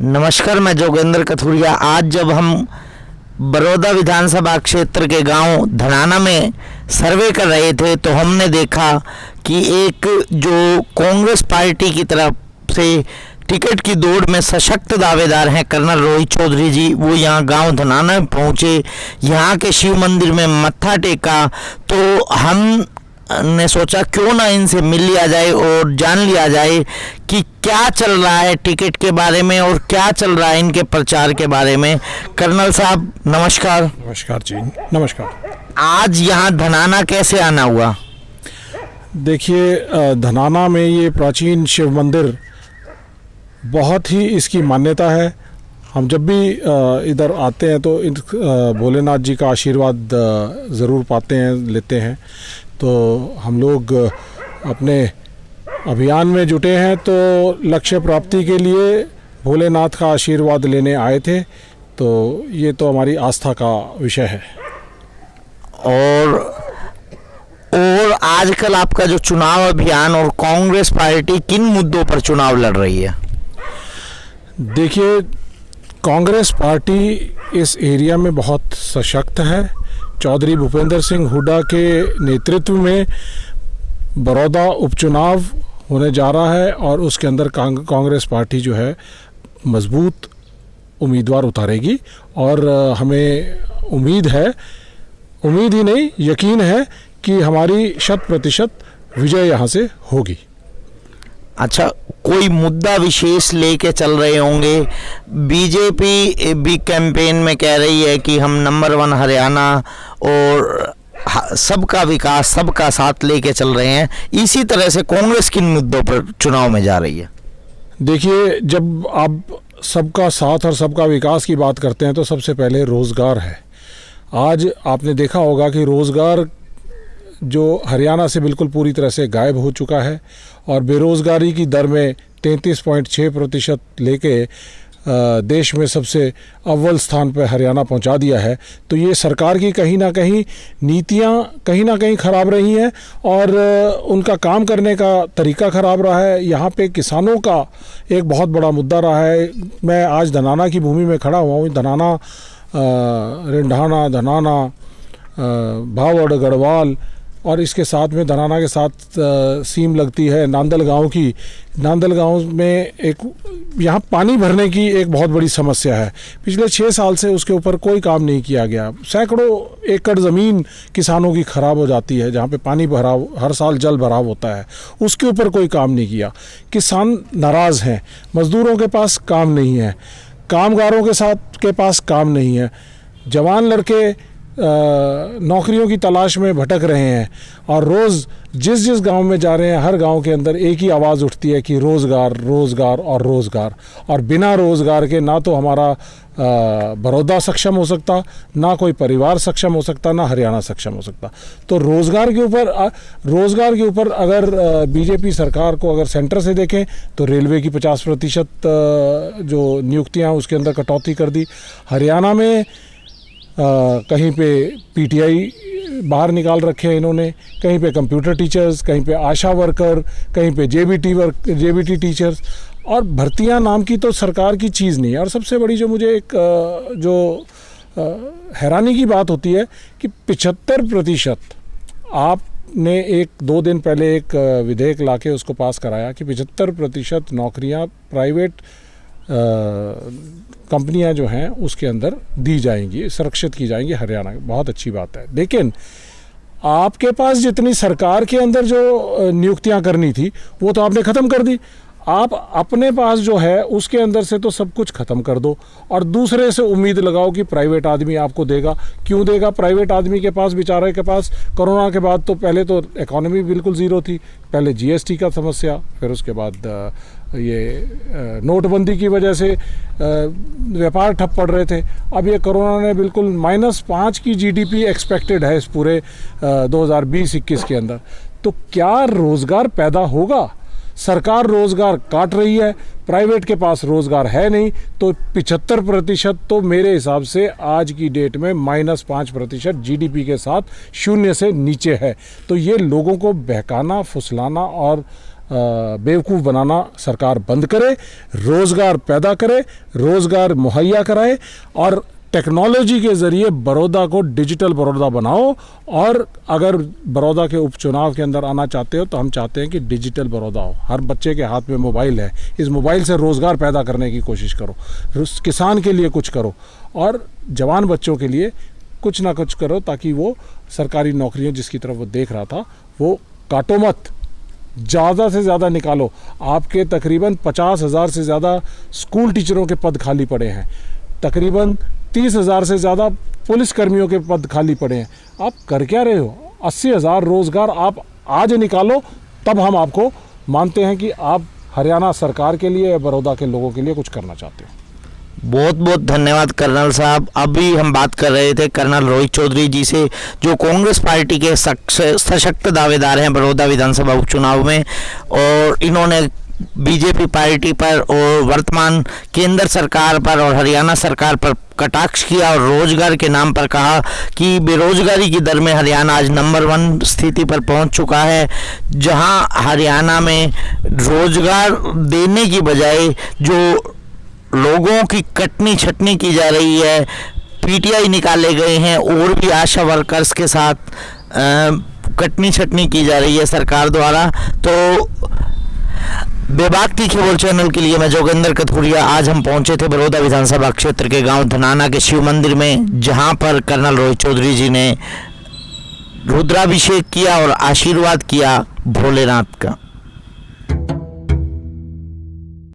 नमस्कार, मैं जोगेंद्र कथुरिया। आज जब हम बड़ौदा विधानसभा क्षेत्र के गांव धनाना में सर्वे कर रहे थे तो हमने देखा कि एक जो कांग्रेस पार्टी की तरफ से टिकट की दौड़ में सशक्त दावेदार हैं कर्नल रोहित चौधरी जी, वो यहाँ गांव धनाना में पहुँचे, यहाँ के शिव मंदिर में मत्था टेका। तो हमने सोचा क्यों ना इनसे मिल लिया जाए और जान लिया जाए कि क्या चल रहा है टिकट के बारे में और क्या चल रहा है इनके प्रचार के बारे में। कर्नल साहब नमस्कार। नमस्कार जी, नमस्कार। आज यहाँ धनाना कैसे आना हुआ? देखिए, धनाना में ये प्राचीन शिव मंदिर बहुत ही इसकी मान्यता है। हम जब भी इधर आते हैं तो इन भोलेनाथ जी का आशीर्वाद ज़रूर पाते हैं, लेते हैं। तो हम लोग अपने अभियान में जुटे हैं तो लक्ष्य प्राप्ति के लिए भोलेनाथ का आशीर्वाद लेने आए थे। तो ये तो हमारी आस्था का विषय है। और आजकल आपका जो चुनाव अभियान और कांग्रेस पार्टी किन मुद्दों पर चुनाव लड़ रही है? देखिए, कांग्रेस पार्टी इस एरिया में बहुत सशक्त है। चौधरी भूपेंद्र सिंह हुड्डा के नेतृत्व में बड़ौदा उपचुनाव होने जा रहा है और उसके अंदर कांग्रेस पार्टी जो है मजबूत उम्मीदवार उतारेगी। और हमें उम्मीद ही नहीं, यकीन है कि हमारी 100% विजय यहाँ से होगी। अच्छा, कोई मुद्दा विशेष लेके चल रहे होंगे? बीजेपी भी कैंपेन में कह रही है कि हम नंबर 1 हरियाणा और सबका विकास, सबका साथ लेके चल रहे हैं। इसी तरह से कांग्रेस किन मुद्दों पर चुनाव में जा रही है? देखिए, जब आप सबका साथ और सबका विकास की बात करते हैं तो सबसे पहले रोज़गार है। आज आपने देखा होगा कि रोज़गार जो हरियाणा से बिल्कुल पूरी तरह से गायब हो चुका है और बेरोज़गारी की दर में 33.6% लेके देश में सबसे अव्वल स्थान पर हरियाणा पहुंचा दिया है। तो ये सरकार की कहीं ना कहीं नीतियां कहीं ना कहीं ख़राब रही हैं और उनका काम करने का तरीका ख़राब रहा है। यहाँ पे किसानों का एक बहुत बड़ा मुद्दा रहा है। मैं आज धनाना की भूमि में खड़ा हुआ हूँ। धनाना, रिंढाना, धनाना, भावड़, गढ़वाल और इसके साथ में धनाना के साथ सीम लगती है नांदल गांव की। नांदल गांव में एक यहाँ पानी भरने की एक बहुत बड़ी समस्या है। पिछले 6 साल से उसके ऊपर कोई काम नहीं किया गया। सैकड़ों एकड़ ज़मीन किसानों की ख़राब हो जाती है जहाँ पे पानी भराव, हर साल जल भराव होता है, उसके ऊपर कोई काम नहीं किया। किसान नाराज़ हैं, मज़दूरों के पास काम नहीं है, कामगारों के पास काम नहीं है, जवान लड़के नौकरियों की तलाश में भटक रहे हैं और रोज़ जिस गांव में जा रहे हैं हर गांव के अंदर एक ही आवाज़ उठती है कि रोज़गार, रोज़गार और रोज़गार। और बिना रोज़गार के ना तो हमारा बड़ौदा सक्षम हो सकता, ना कोई परिवार सक्षम हो सकता, ना हरियाणा सक्षम हो सकता। तो रोज़गार के ऊपर अगर बीजेपी सरकार को अगर सेंटर से देखें तो रेलवे की 50% जो नियुक्तियाँ उसके अंदर कटौती कर दी। हरियाणा में कहीं पे पीटीआई बाहर निकाल रखे हैं इन्होंने, कहीं पे कंप्यूटर टीचर्स, कहीं पे आशा वर्कर, कहीं पे जेबीटी टीचर्स। और भर्तियां नाम की तो सरकार की चीज़ नहीं है। और सबसे बड़ी जो मुझे एक हैरानी की बात होती है कि 75% आपने 1-2 दिन पहले एक विधेयक लाके उसको पास कराया कि 75% नौकरियां प्राइवेट कंपनियां जो हैं उसके अंदर दी जाएंगी, सुरक्षित की जाएंगी हरियाणा। बहुत अच्छी बात है। लेकिन आपके पास जितनी सरकार के अंदर जो नियुक्तियां करनी थी वो तो आपने ख़त्म कर दी। आप अपने पास जो है उसके अंदर से तो सब कुछ ख़त्म कर दो और दूसरे से उम्मीद लगाओ कि प्राइवेट आदमी आपको देगा। क्यों देगा? प्राइवेट आदमी के पास, बेचारे के पास कोरोना के बाद तो पहले तो इकॉनमी बिल्कुल ज़ीरो थी। पहले जीएसटी का समस्या, फिर उसके बाद ये नोटबंदी की वजह से व्यापार ठप पड़ रहे थे। अब ये कोरोना ने बिल्कुल -5 की जीडीपी एक्सपेक्टेड है इस पूरे 2020-21 के अंदर। तो क्या रोज़गार पैदा होगा? सरकार रोज़गार काट रही है, प्राइवेट के पास रोज़गार है नहीं। तो 75% तो मेरे हिसाब से आज की डेट में -5% जीडीपी के साथ 0 से नीचे है। तो ये लोगों को बहकाना, फुसलाना और बेवकूफ़ बनाना सरकार बंद करे, रोज़गार पैदा करे, रोज़गार मुहैया कराए और टेक्नोलॉजी के ज़रिए बड़ौदा को डिजिटल बड़ौदा बनाओ। और अगर बड़ौदा के उपचुनाव के अंदर आना चाहते हो तो हम चाहते हैं कि डिजिटल बड़ौदा हो। हर बच्चे के हाथ में मोबाइल है, इस मोबाइल से रोज़गार पैदा करने की कोशिश करो, किसान के लिए कुछ करो और जवान बच्चों के लिए कुछ ना कुछ करो, ताकि वो सरकारी नौकरियां जिसकी तरफ वो देख रहा था वो काटो मत, ज़्यादा से ज़्यादा निकालो। आपके तकरीबन 50,000 से ज़्यादा स्कूल टीचरों के पद खाली पड़े हैं, तकरीबन 30,000 से ज़्यादा पुलिस कर्मियों के पद खाली पड़े हैं। आप कर क्या रहे हो? 80,000 रोज़गार आप आज निकालो, तब हम आपको मानते हैं कि आप हरियाणा सरकार के लिए, बड़ौदा के लोगों के लिए कुछ करना चाहते हो। बहुत बहुत धन्यवाद कर्नल साहब। अभी हम बात कर रहे थे कर्नल रोहित चौधरी जी से, जो कांग्रेस पार्टी के सशक्त दावेदार हैं बड़ौदा विधानसभा उपचुनाव में, और इन्होंने बीजेपी पार्टी पर और वर्तमान केंद्र सरकार पर और हरियाणा सरकार पर कटाक्ष किया और रोजगार के नाम पर कहा कि बेरोजगारी की दर में हरियाणा आज नंबर 1 स्थिति पर पहुंच चुका है, जहां हरियाणा में रोजगार देने की बजाय जो लोगों की कटनी छटनी की जा रही है, पीटीआई निकाले गए हैं और भी आशा वर्कर्स के साथ कटनी छटनी की जा रही है सरकार द्वारा। तो बेबाक तीखे बोल चैनल के लिए मैं जोगेंद्र कथुरिया आज हम पहुंचे थे बड़ौदा विधानसभा क्षेत्र के गांव धनाना के शिव मंदिर में, जहां पर कर्नल रोहित चौधरी जी ने रुद्राभिषेक किया और आशीर्वाद किया भोलेनाथ का।